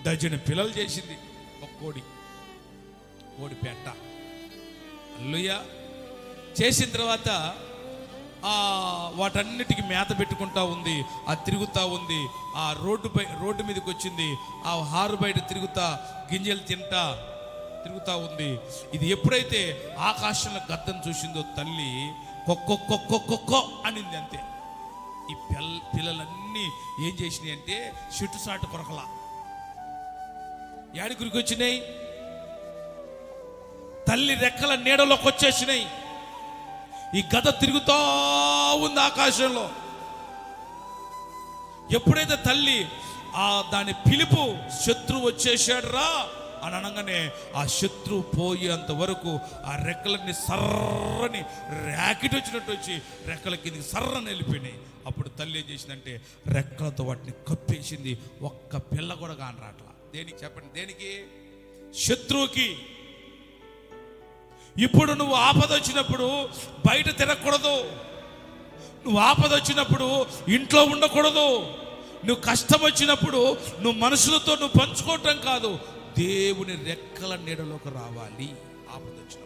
Dozen పిల్లలు చేసింది ఒక కోడి పెట్ట. హల్లెలూయా. చేసిన తర్వాత వాటన్నిటికీ మేత పెట్టుకుంటా ఉంది, అది తిరుగుతూ ఉంది. ఆ రోడ్డు మీదకి వచ్చింది, ఆ హారు బయట గింజలు తిరుగుతూ ఉంది. ఇది ఎప్పుడైతే ఆకాశంలో గద్దను చూసిందో తల్లి కొక్కో అనింది. అంతే. ఈ పిల్లలన్నీ ఏం చేసినాయి అంటే చుట్టుసాటు కొరకలా యాడి గురికి వచ్చినాయి, తల్లి రెక్కల నీడలోకి వచ్చేసినాయి. ఈ గద తిరుగుతూ ఉంది ఆకాశంలో. ఎప్పుడైతే తల్లి దాని పిలుపు శత్రువు వచ్చేసాడు రా అని అనగానే ఆ శత్రువు పోయేంత వరకు ఆ రెక్కలన్నీ సర్రని ర్యాకెట్ వచ్చినట్టు వచ్చి రెక్కల కిందకి సర్రని వెళ్ళిపోయినాయి. అప్పుడు తల్లి ఏం చేసిందంటే రెక్కలతో వాటిని కప్పేసింది. ఒక్క పిల్ల కూడా కానరాట్లా. దేనికి చెప్పండి? దేనికి? శత్రువుకి. ఇప్పుడు నువ్వు ఆపద వచ్చినప్పుడు బయట తిరగకూడదు, నువ్వు ఆపద వచ్చినప్పుడు ఇంట్లో ఉండకూడదు, నువ్వు కష్టం వచ్చినప్పుడు నువ్వు మనుషులతో నువ్వు పంచుకోవటం కాదు, దేవుని రెక్కల నీడలోకి రావాలి ఆపద వచ్చినప్పుడు.